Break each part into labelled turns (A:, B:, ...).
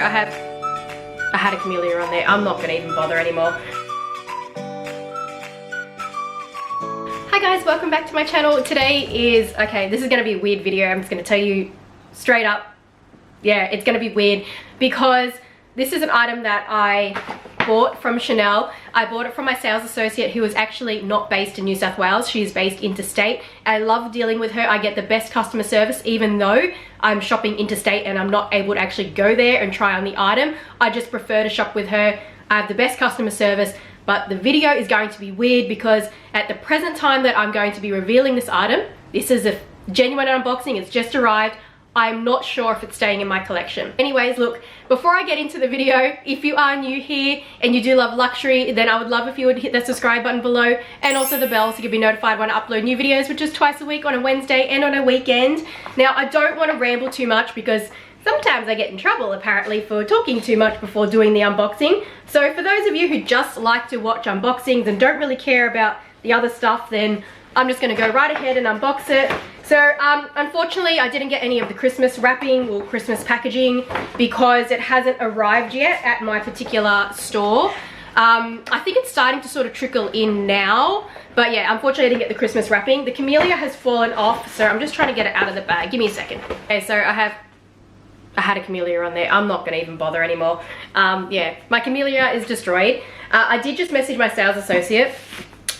A: I had a camellia on there. I'm not gonna even bother anymore. Hi guys, welcome back to my channel. Today is, okay, this is gonna be a weird video. I'm just gonna tell you straight up. Yeah, it's gonna be weird because this is an item that I bought from Chanel. I bought it from my sales associate who is actually not based in New South Wales. She's based interstate. I love dealing with her. I get the best customer service even though I'm shopping interstate and I'm not able to actually go there and try on the item. I just prefer to shop with her. I have the best customer service, but the video is going to be weird because at the present time that I'm going to be revealing this item, this is a genuine unboxing. It's just arrived. I'm not sure if it's staying in my collection. Anyways, look, before I get into the video, if you are new here and you do love luxury, then I would love if you would hit that subscribe button below and also the bell so you can be notified when I upload new videos, which is twice a week on a Wednesday and on a weekend. Now, I don't want to ramble too much because sometimes I get in trouble apparently for talking too much before doing the unboxing. So for those of you who just like to watch unboxings and don't really care about the other stuff, then I'm just going to go right ahead and unbox it. So unfortunately I didn't get any of the Christmas wrapping or Christmas packaging because it hasn't arrived yet at my particular store. I think it's starting to sort of trickle in now, but yeah, unfortunately I didn't get the Christmas wrapping. The camellia has fallen off, so I'm just trying to get it out of the bag. Give me a second. Okay, so I had a camellia on there. I'm not gonna even bother anymore. Yeah, my camellia is destroyed. I did just message my sales associate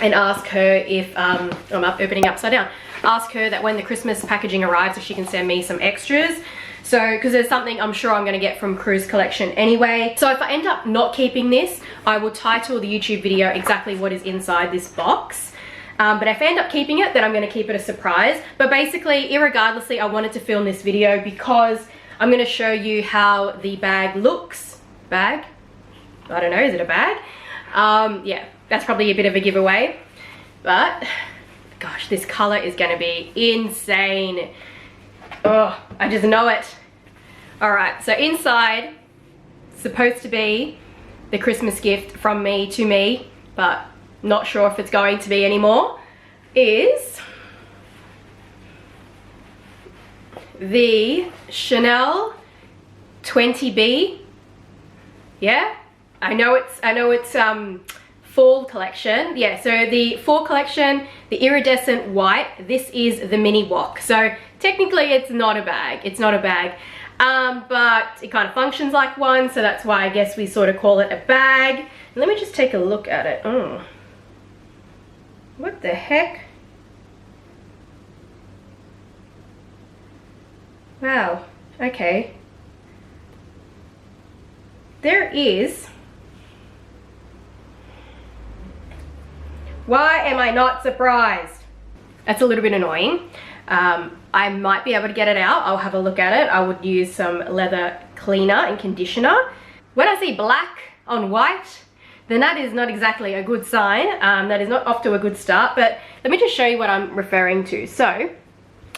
A: and ask her if, I'm opening upside down, ask her that when the Christmas packaging arrives if she can send me some extras. So, because there's something I'm sure I'm going to get from Cruise Collection anyway. So if I end up not keeping this, I will title the YouTube video exactly what is inside this box. But if I end up keeping it, then I'm going to keep it a surprise. But basically, irregardlessly, I wanted to film this video because I'm going to show you how the bag looks. Bag? I don't know, is it a bag? Yeah. That's probably a bit of a giveaway, but gosh, this color is gonna be insane. Oh, I just know it. All right, so inside, supposed to be the Christmas gift from me to me, but not sure if it's going to be anymore, is the Chanel 20B. Yeah, I know it's fall collection. Yeah, so the fall collection, the iridescent white, this is the MINI WOC. So technically it's not a bag, it's not a bag, but it kind of functions like one, so that's why I guess we sort of call it a bag. Let me just take a look at it. Oh, what the heck? Wow, okay. There is, why am I not surprised? That's a little bit annoying. I might be able to get it out. I'll have a look at it. I would use some leather cleaner and conditioner. When I see black on white, then that is not exactly a good sign. That is not off to a good start, but let me just show you what I'm referring to. So,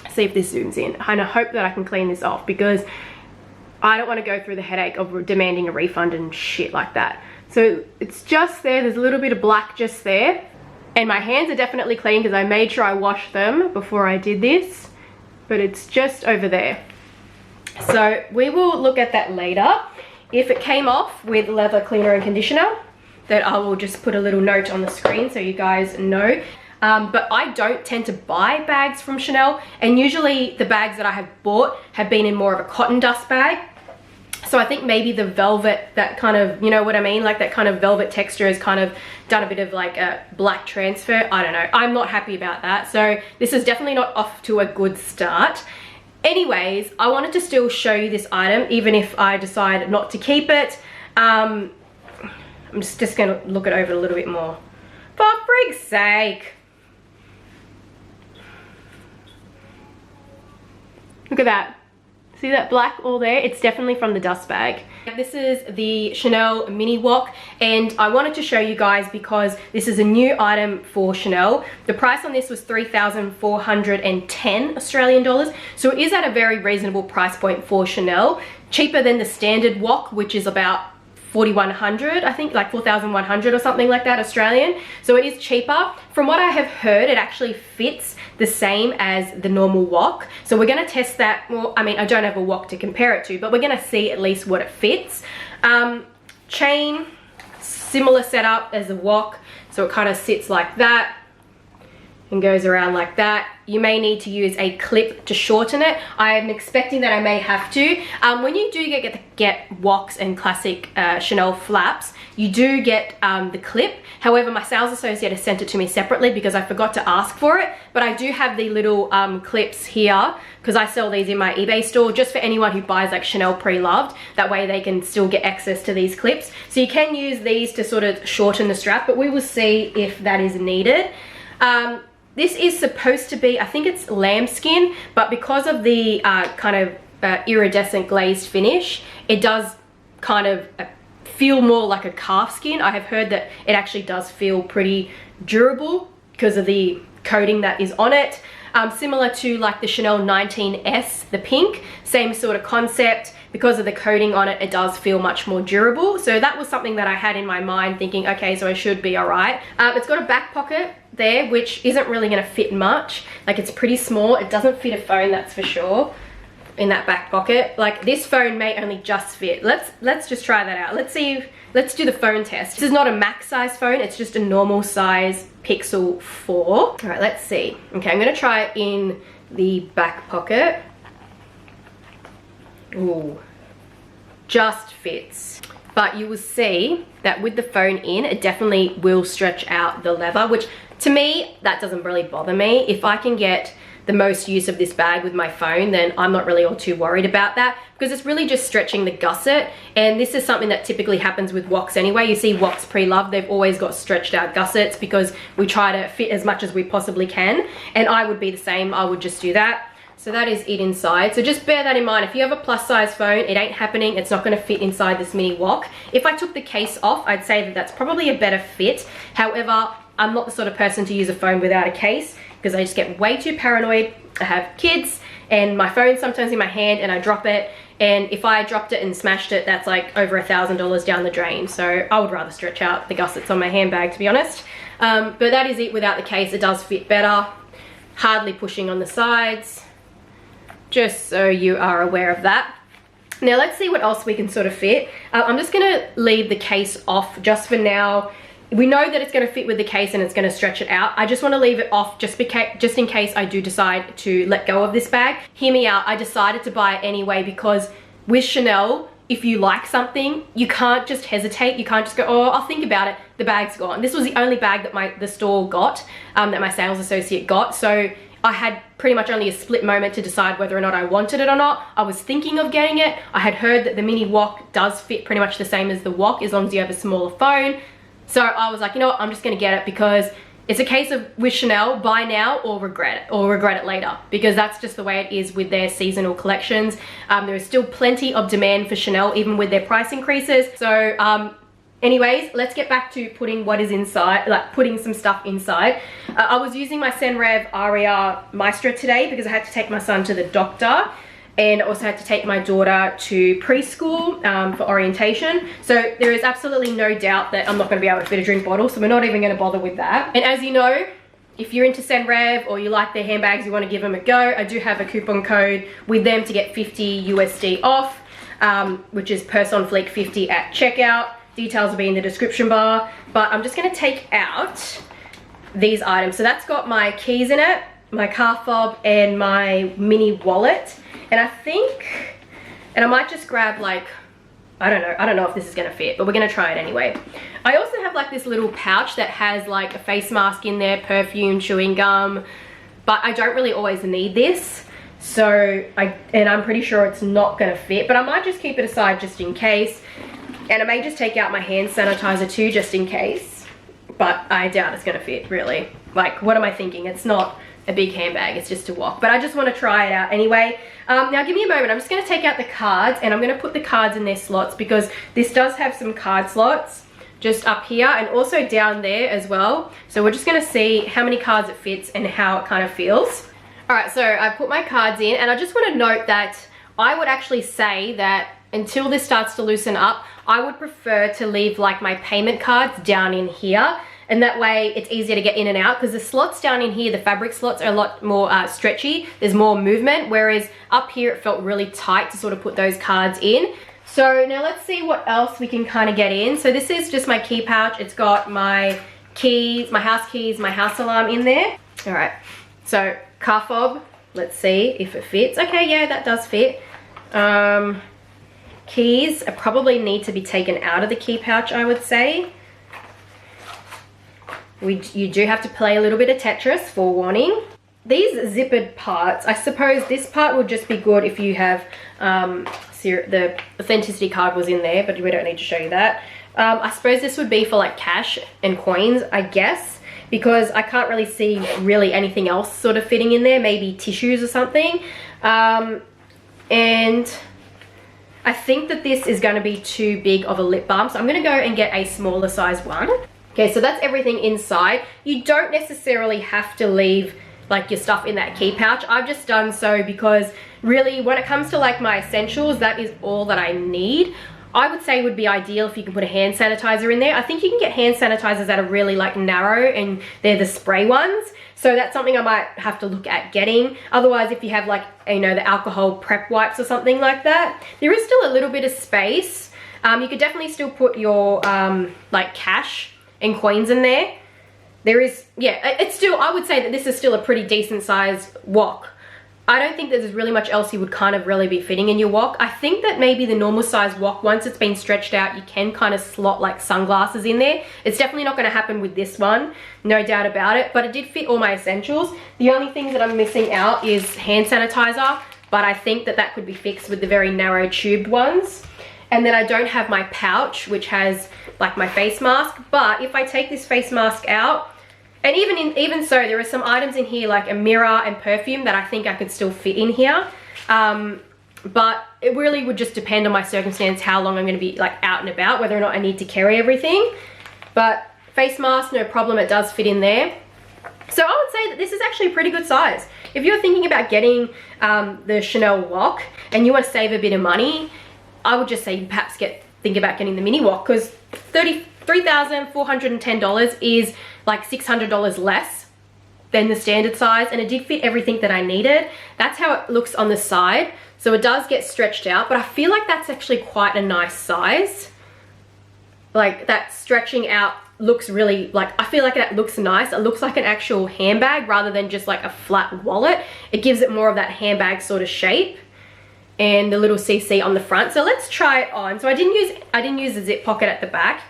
A: see if this zooms in. And I hope that I can clean this off because I don't want to go through the headache of demanding a refund and shit like that. So it's just there. There's a little bit of black just there. And my hands are definitely clean because I made sure I washed them before I did this, but it's just over there. So we will look at that later. If it came off with leather cleaner and conditioner, then I will just put a little note on the screen so you guys know. But I don't tend to buy bags from Chanel, and usually the bags that I have bought have been in more of a cotton dust bag. So I think maybe the velvet, that kind of, you know what I mean? Like that kind of velvet texture has kind of done a bit of like a black transfer. I don't know. I'm not happy about that. So this is definitely not off to a good start. Anyways, I wanted to still show you this item, even if I decide not to keep it. I'm just going to look it over a little bit more. For frig's sake. Look at that. See that black all there? It's definitely from the dust bag. This is the Chanel MINI WOC, and I wanted to show you guys because this is a new item for Chanel. The price on this was 3,410 Australian dollars, so it is at a very reasonable price point for Chanel. Cheaper than the standard WOC, which is about 4,100, I think, like 4,100 or something like that Australian. So it is cheaper. From what I have heard, it actually fits the same as the normal wok. So we're gonna test that. Well, I mean, I don't have a wok to compare it to, but we're gonna see at least what it fits. Chain, similar setup as the wok. So it kind of sits like that and goes around like that. You may need to use a clip to shorten it. I'm expecting that I may have to. When you do get woks and classic Chanel flaps, you do get the clip. However, my sales associate has sent it to me separately because I forgot to ask for it. But I do have the little clips here because I sell these in my eBay store just for anyone who buys like Chanel pre-loved. That way they can still get access to these clips. So you can use these to sort of shorten the strap, but we will see if that is needed. This is supposed to be, I think it's lambskin, but because of the kind of iridescent glazed finish, it does kind of feel more like a calf skin. I have heard that it actually does feel pretty durable because of the coating that is on it. Similar to like the Chanel 19S, the pink, same sort of concept. Because of the coating on it, it does feel much more durable. So that was something that I had in my mind thinking, okay, so I should be all right. It's got a back pocket there, which isn't really gonna fit much. Like it's pretty small. It doesn't fit a phone, that's for sure, in that back pocket. Like this phone may only just fit. Let's just try that out. Let's do the phone test. This is not a max size phone, it's just a normal size Pixel 4. All right, let's see. Okay, I'm gonna try it in the back pocket. Ooh, just fits. But you will see that with the phone in, it definitely will stretch out the leather, which to me, that doesn't really bother me. If I can get the most use of this bag with my phone, then I'm not really all too worried about that because it's really just stretching the gusset. And this is something that typically happens with woks anyway. You see woks pre-loved, they've always got stretched out gussets because we try to fit as much as we possibly can. And I would be the same, I would just do that. So that is it inside. So just bear that in mind. If you have a plus size phone, it ain't happening. It's not gonna fit inside this mini wok. If I took the case off, I'd say that that's probably a better fit. However, I'm not the sort of person to use a phone without a case because I just get way too paranoid. I have kids and my phone's sometimes in my hand and I drop it. And if I dropped it and smashed it, that's like over $1,000 down the drain. So I would rather stretch out the gussets on my handbag, to be honest. But that is it without the case. It does fit better. Hardly pushing on the sides. Just so you are aware of that. Now let's see what else we can sort of fit. I'm just gonna leave the case off just for now. We know that it's gonna fit with the case and it's gonna stretch it out. I just wanna leave it off just in case I do decide to let go of this bag. Hear me out, I decided to buy it anyway because with Chanel, if you like something, you can't just hesitate. You can't just go, oh, I'll think about it. The bag's gone. This was the only bag that the store got, that my sales associate got. So I had pretty much only a split moment to decide whether or not I wanted it or not. I was thinking of getting it. I had heard that the mini wok does fit pretty much the same as the wok as long as you have a smaller phone. So I was like, you know what, I'm just gonna get it because it's a case of with Chanel, buy now or regret it later, because that's just the way it is with their seasonal collections. There is still plenty of demand for Chanel even with their price increases. So anyways, let's get back to putting what is inside, like putting some stuff inside. I was using my Senrev Aria Maestra today because I had to take my son to the doctor and also had to take my daughter to preschool for orientation. So there is absolutely no doubt that I'm not gonna be able to fit a drink bottle, so we're not even gonna bother with that. And as you know, if you're into Senrev or you like their handbags, you wanna give them a go, I do have a coupon code with them to get 50 USD off, which is Purseonfleek 50 at checkout. Details will be in the description bar, but I'm just gonna take out these items. So that's got my keys in it, my car fob, and my mini wallet. And I think, and I might just grab like, I don't know if this is gonna fit, but we're gonna try it anyway. I also have like this little pouch that has like a face mask in there, perfume, chewing gum, but I don't really always need this. So, I'm pretty sure it's not gonna fit, but I might just keep it aside just in case. And I may just take out my hand sanitizer too, just in case. But I doubt it's gonna fit, really. Like, what am I thinking? It's not a big handbag, it's just a wok. But I just wanna try it out anyway. Now give me a moment, I'm just gonna take out the cards and I'm gonna put the cards in their slots because this does have some card slots just up here and also down there as well. So we're just gonna see how many cards it fits and how it kind of feels. All right, so I put my cards in and I just wanna note that I would actually say that until this starts to loosen up, I would prefer to leave like my payment cards down in here. And that way it's easier to get in and out, because the slots down in here, the fabric slots, are a lot more stretchy. There's more movement, whereas up here it felt really tight to sort of put those cards in. So now let's see what else we can kind of get in. So this is just my key pouch. It's got my keys, my house keys, my house alarm in there. All right, so car fob, let's see if it fits. Okay, yeah, that does fit. Keys probably need to be taken out of the key pouch, I would say. You do have to play a little bit of Tetris, forewarning. These zippered parts, I suppose this part would just be good if you have, the authenticity card was in there, but we don't need to show you that. I suppose this would be for like cash and coins, I guess, because I can't really see really anything else sort of fitting in there, maybe tissues or something. And I think that this is going to be too big of a lip balm, so I'm going to go and get a smaller size one. Okay, so that's everything inside. You don't necessarily have to leave like your stuff in that key pouch. I've just done so because really when it comes to like my essentials, that is all that I need. I would say it would be ideal if you can put a hand sanitizer in there. I think you can get hand sanitizers that are really like narrow and they're the spray ones. So that's something I might have to look at getting. Otherwise, if you have like, you know, the alcohol prep wipes or something like that, there is still a little bit of space. You could definitely still put your like cash and coins in there. There is, yeah, it's still, I would say that this is still a pretty decent sized wok. I don't think that there's really much else you would kind of really be fitting in your wok. I think that maybe the normal size wok, once it's been stretched out, you can kind of slot like sunglasses in there. It's definitely not going to happen with this one, no doubt about it, but it did fit all my essentials. The only things that I'm missing out is hand sanitizer, but I think that that could be fixed with the very narrow tubed ones. And then I don't have my pouch, which has like my face mask, but if I take this face mask out, and even so, there are some items in here like a mirror and perfume that I think I could still fit in here. But it really would just depend on my circumstance, how long I'm going to be like out and about, whether or not I need to carry everything. But face mask, no problem, it does fit in there. So I would say that this is actually a pretty good size. If you're thinking about getting the Chanel wok and you want to save a bit of money, I would just say perhaps think about getting the mini wok, because $3,410 is like $600 less than the standard size, and it did fit everything that I needed. That's how it looks on the side. So it does get stretched out, but I feel like that's actually quite a nice size. Like that stretching out looks really, like, I feel like that looks nice. It looks like an actual handbag rather than just like a flat wallet. It gives it more of that handbag sort of shape. And the little CC on the front. So let's try it on. So I didn't use a zip pocket at the back.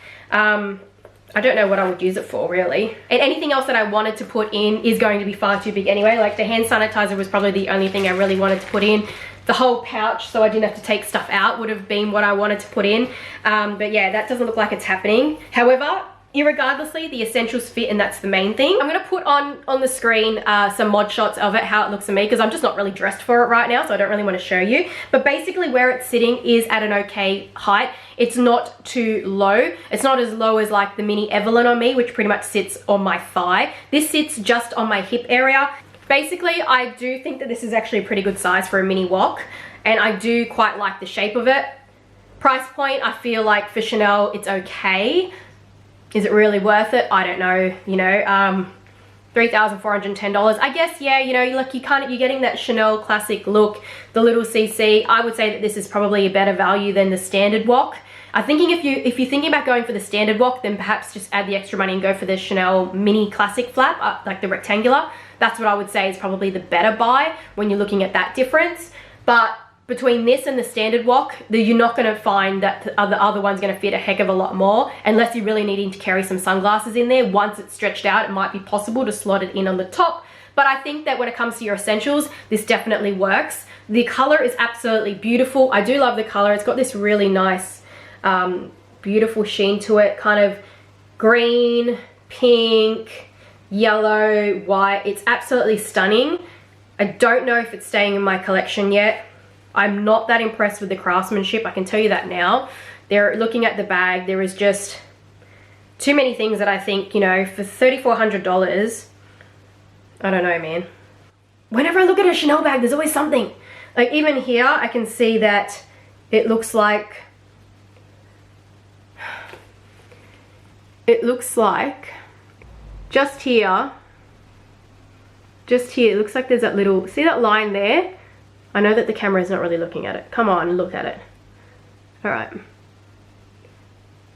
A: I don't know what I would use it for really. And anything else that I wanted to put in is going to be far too big anyway. Like the hand sanitizer was probably the only thing I really wanted to put in. The whole pouch, so I didn't have to take stuff out, would have been what I wanted to put in. But yeah, that doesn't look like it's happening. However, irregardlessly, the essentials fit, and that's the main thing. I'm going to put on the screen some mod shots of it, how it looks on me, because I'm just not really dressed for it right now, so I don't really want to show you. But basically where it's sitting is at an okay height. It's not too low. It's not as low as like the mini Evelyne on me, which pretty much sits on my thigh. This sits just on my hip area. Basically, I do think that this is actually a pretty good size for a mini wok, and I do quite like the shape of it. Price point, I feel like for Chanel, it's okay. Is it really worth it? I don't know, you know, $3,410. I guess, yeah, you know, you're getting that Chanel classic look, the little CC. I would say that this is probably a better value than the standard wok. I'm thinking if you're thinking about going for the standard wok, then perhaps just add the extra money and go for the Chanel mini classic flap, like the rectangular. That's what I would say is probably the better buy when you're looking at that difference. But between this and the standard wok, you're not going to find that the other one's going to fit a heck of a lot more, unless you're really needing to carry some sunglasses in there. Once it's stretched out, it might be possible to slot it in on the top. But I think that when it comes to your essentials, this definitely works. The color is absolutely beautiful. I do love the color. It's got this really nice, beautiful sheen to it. Kind of green, pink, yellow, white. It's absolutely stunning. I don't know if it's staying in my collection yet. I'm not that impressed with the craftsmanship, I can tell you that now. Looking at the bag, there is just too many things that I think, you know, for $3,400, I don't know, man. Whenever I look at a Chanel bag, there's always something. Like even here, I can see that it looks like just here, it looks like there's that little, see that line there? I know that the camera is not really looking at it. Come on, look at it. All right.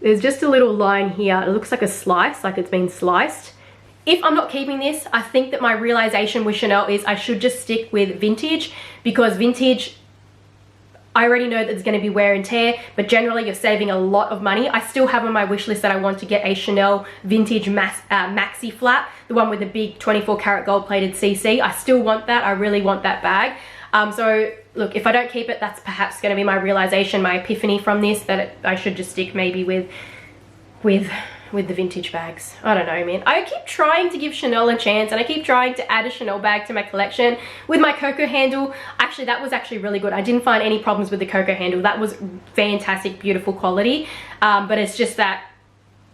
A: There's just a little line here. It looks like a slice, like it's been sliced. If I'm not keeping this, I think that my realization with Chanel is I should just stick with vintage, because vintage, I already know that there's going to be wear and tear, but generally you're saving a lot of money. I still have on my wish list that I want to get a Chanel vintage maxi flap, the one with the big 24 karat gold plated CC. I still want that. I really want that bag. So look, if I don't keep it, that's perhaps going to be my realization, my epiphany from this, that I should just stick maybe with the vintage bags. I don't know, man. I keep trying to give Chanel a chance, and I keep trying to add a Chanel bag to my collection. With my Coco handle, actually that was actually really good. I didn't find any problems with the Coco handle. That was fantastic, beautiful quality. But it's just that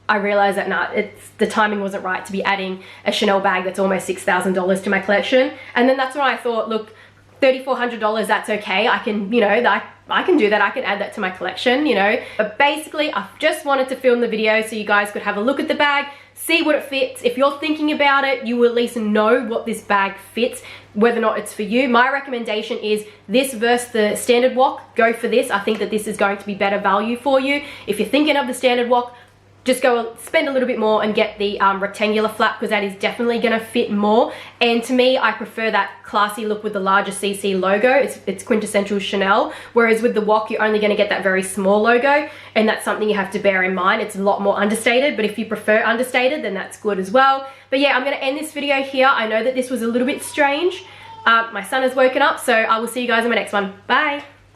A: I realized that the timing wasn't right to be adding a Chanel bag that's almost $6,000 to my collection. And then that's when I thought, look, $3,400, that's okay. I can, you know, I can do that. I can add that to my collection, you know. But basically, I just wanted to film the video so you guys could have a look at the bag, see what it fits. If you're thinking about it, you will at least know what this bag fits, whether or not it's for you. My recommendation is this versus the standard wok. Go for this. I think that this is going to be better value for you. If you're thinking of the standard wok, just go spend a little bit more and get the rectangular flap, because that is definitely going to fit more. And to me, I prefer that classy look with the larger CC logo. It's quintessential Chanel, whereas with the wok, you're only going to get that very small logo, and that's something you have to bear in mind. It's a lot more understated, but if you prefer understated, then that's good as well. But yeah, I'm going to end this video here. I know that this was a little bit strange. My son has woken up, so I will see you guys in my next one. Bye!